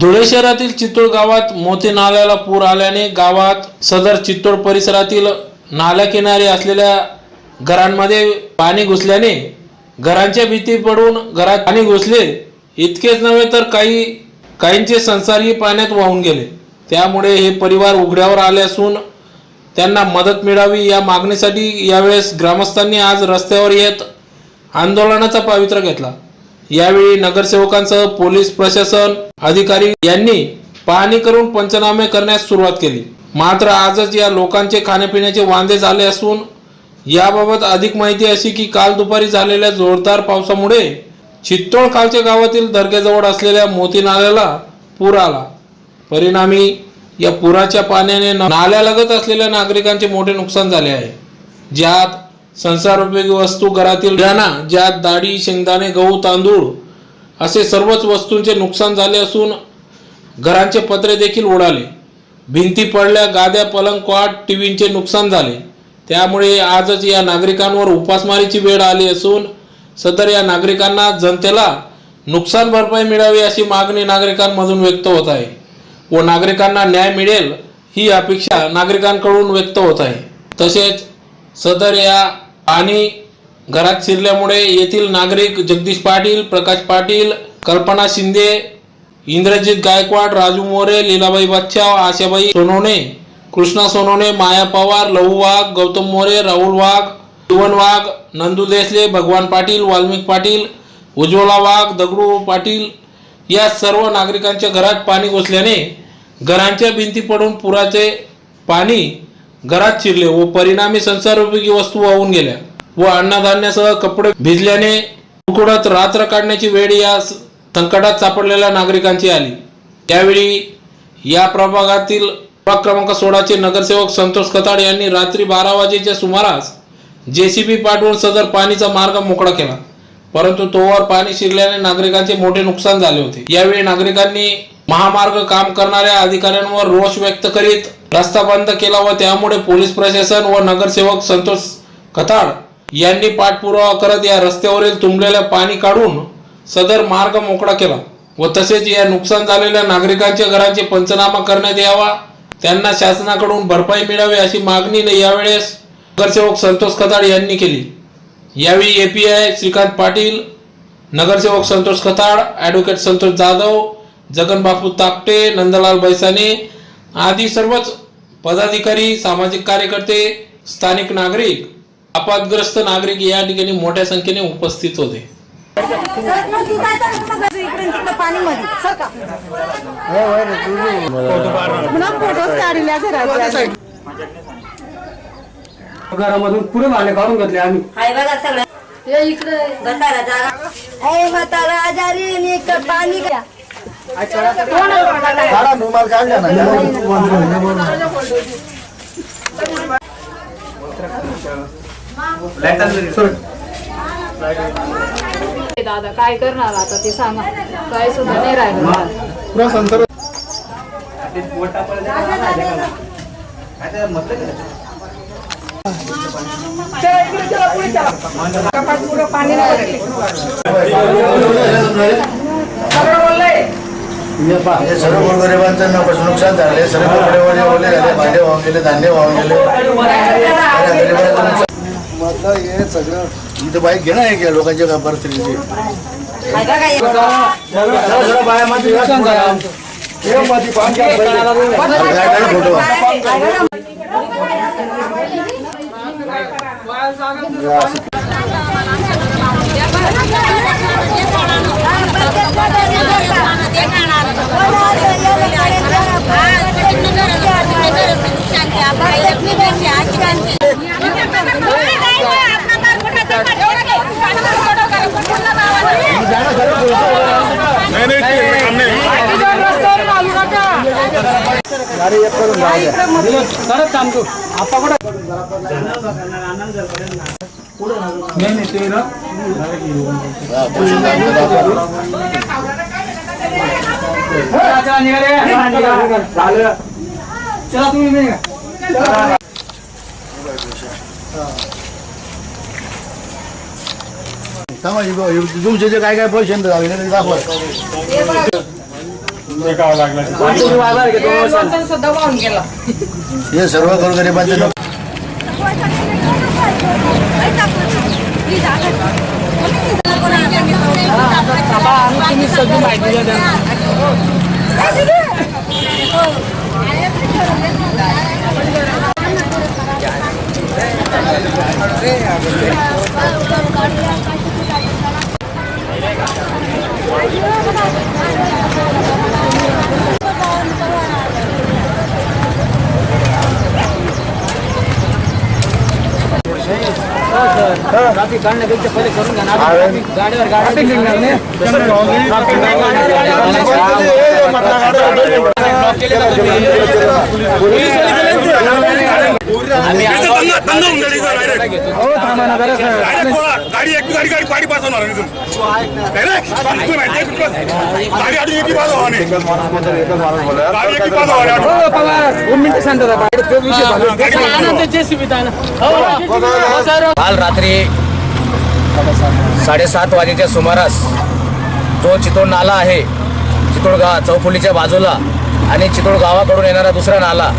धुळे शहरातील चित्तोड गावात मोती नाल्याला पूर आल्याने गावात सदर चित्तोड परिसरातील नाल्याकिनारी असलेल्या घरांमध्ये पाणी घुसल्याने घरांच्या भीती पडून घरात पाणी घुसले. इतकेच नव्हे तर काहींचे संसारही पाण्यात वाहून गेले. त्यामुळे हे परिवार उघड्यावर आले असून त्यांना मदत मिळावी या मागणीसाठी यावेळेस ग्रामस्थांनी आज रस्त्यावर येत आंदोलनाचा पवित्रा घेतला. यावेळी नगरसेवकांसह पोलीस प्रशासन अधिकारी यांनी पाहणी करून पंचनामे करण्यास सुरुवात केली. मात्र आजच या लोकांचे खाण्यापिण्याचे वांदे झाले असून याबाबत अधिक माहिती अशी की काल दुपारी झालेल्या जोरदार पावसामुळे चित्तोड खालच्या गावातील दर्ग्याजवळ असलेल्या मोती नाल्याला पूर आला. परिणामी या पुराच्या पाण्याने नाल्यालगत असलेल्या नागरिकांचे मोठे नुकसान झाले आहे. ज्यात संसारोपयोगी वस्तू घरातील किराणा ज्यात डाळी शेंगदाणे गहू तांदूळ असे सर्वच वस्तूंचे नुकसान झाले असून घरांचे पत्रे देखील उडाले. भिंती पडल्या, गाद्या पलंग कॉट टीव्हींचे नुकसान झाले. त्यामुळे आजच या नागरिकांवर उपासमारीची वेळ आली असून सदर या नागरिकांना जनतेला नुकसान भरपाई मिळावी अशी मागणी नागरिकांमधून व्यक्त होत आहे व नागरिकांना न्याय मिळेल ही अपेक्षा नागरिकांकडून व्यक्त होत आहे. तसेच सदर या पाणी घरात शिरल्यामुळे येथील नागरिक जगदीश पाटील, प्रकाश पाटील, कल्पना शिंदे, इंद्रजित गायकवाड, राजू मोरे, लीलाबाई बच्चाव, आशाबाई सोनवणे, कृष्णा सोनवणे, माया पवार, लहू वाघ, गौतम मोरे, राहुल वाघ, जीवन वाघ, नंदू देसले, भगवान पाटील, वाल्मिक पाटील, उज्ज्वला वाघ, दगडू पाटील या सर्व नागरिकांच्या घरात पाणी घुसल्याने घरांच्या भिंती पडून पुराचे पाणी घरात शिरले व परिणामी संसारोपयोगी वस्तू वाहून गेल्या व अन्नधान्यासह कपडे भिजल्याने उकडत रात्र काढण्याची वेळ या संकटात सापडलेल्या नागरिकांची आली. त्यावेळी या प्रभागातील प्रभाग क्रमांक 16 चे नगरसेवक संतोष खताड यांनी रात्री 12 वाजेच्या सुमारास जेसीबी पाठवून सदर पाणीचा मार्ग मोकळा केला. परंतु तोवर पाणी शिरल्याने नागरिकांचे मोठे नुकसान झाले होते. यावेळी नागरिकांनी महामार्ग काम करणाऱ्या अधिकाऱ्यांवर रोष व्यक्त करीत रस्ता बंद केला व त्यामुळे पोलीस प्रशासन व नगरसेवक संतोष खताड यांनी पाठपुरावा करत या रस्त्यावरील तुंबलेले पाणी काढून सदर मार्ग मोकळा केला व तसेच या नुकसान झालेल्या नागरिकांच्या घरांचे पंचनामा करण्यात यावा, त्यांना शासनाकडून भरपाई मिळावी अशी मागणी यावेळेस नगरसेवक संतोष खताड यांनी केली. यावेळी एपीआय श्रीकांत पाटील, नगरसेवक संतोष खताड, ॲडव्होकेट संतोष जाधव, जगनबापू ताकटे, नंदलाल बैसाने आदी सर्वच पदाधिकारी, सामाजिक कार्यकर्ते, स्थानिक नागरिक, आपत्ग्रस्त नागरिक या ठिकाणी मोठ्या संख्येने उपस्थित होते. घरामधून पुरे भांडे काढून घेतले आम्ही. पाणी दादा काय करणार आता ते सांगा. काय सुद्धा नाही राहिलं. सर्व गोरगरिबांचं नुकसान झाले. सर्व कपडे ओले झाले, भांडे वाहून गेले, धान्य वाहून गेले. हे सगळं इथं बाईक घेणं आहे की लोकांच्या परिस्थितीची तुमचे जे काय काय पैसे दाखवा. हे सर्व गोरगरिबांचे ट्रॅफिक काढण्यापेक्षा पहिले करून घ्या ना. गाडीवर गाडी निघणार नाही. गाडी एक गाडी पास होणार काल रात्री 7:30 वाजेच्या सुमारास जो चितोड नाला आहे, चितोड चौफुलीच्या बाजूला आणि चितोड गावाकडून येणारा दुसरा नाला,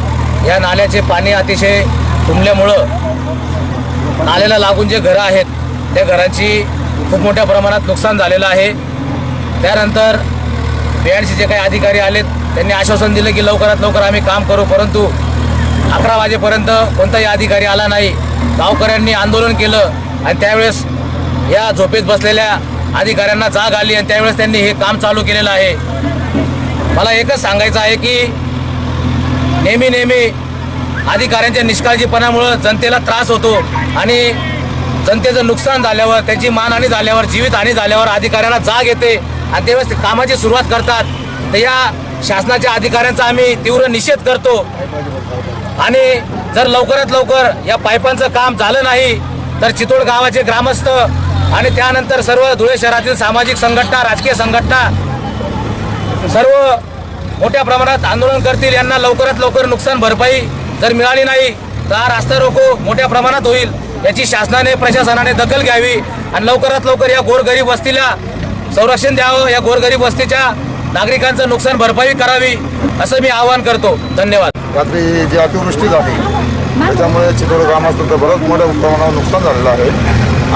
या नाल्याचे पाणी अतिशय तुंबल्यामुळं नाल्याला लागून जे घरं आहेत त्या घरांची खूप मोठ्या प्रमाणात नुकसान झालेलं आहे. त्यानंतर BNC जे काही अधिकारी आलेत त्यांनी आश्वासन दिलं की लवकरात लवकर आम्ही काम करू, परंतु 11 वाजेपर्यंत कोणताही अधिकारी आला नाही. गावकऱ्यांनी आंदोलन केलं आणि त्यावेळेस या झोपेत बसलेल्या अधिकाऱ्यांना जाग आली आणि त्यावेळेस त्यांनी हे काम चालू केलेलं आहे. मला एकच सांगायचं आहे की नेहमी अधिकाऱ्यांच्या निष्काळजीपणामुळं जनतेला त्रास होतो आणि जनतेचं नुकसान झाल्यावर, त्याची मानहानी झाल्यावर, जीवितहानी झाल्यावर अधिकाऱ्यांना जाग येते आणि त्यावेळेस कामाची सुरुवात करतात. तर या शासनाच्या अधिकाऱ्यांचा आम्ही तीव्र निषेध करतो आणि जर लवकरात लवकर या पाईपांचं काम झालं नाही तर चितोड गावाचे ग्रामस्थ आणि त्यानंतर सर्व धुळे शहरातील सामाजिक संघटना, राजकीय संघटना सर्व मोठ्या प्रमाणात आंदोलन करतील. यांना लवकरात लवकर नुकसान भरपाई जर मिळाली नाही तर हा रास्ता रोको मोठ्या प्रमाणात होईल. याची शासनाने, प्रशासनाने दखल घ्यावी आणि लवकरात लवकर या गोरगरीब वस्तीला संरक्षण द्यावं, या गोरगरीब वस्तीच्या नागरिकांचं नुकसान भरपाई करावी असं मी आवाहन करतो. धन्यवाद. रात्री जी अतिवृष्टी झाली त्याच्यामुळे चितोड ग्रामस्थांचं बरंच मोठ्या प्रमाणावर नुकसान झालेलं आहे.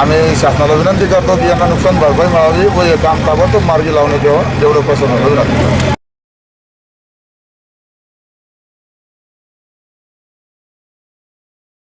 आम्ही शासनाला विनंती करतो की यांना नुकसान भरपाई मिळावी व हे काम ताबडतोब मार्गी लावण्यात यावं, जेवढं पसंत होईल.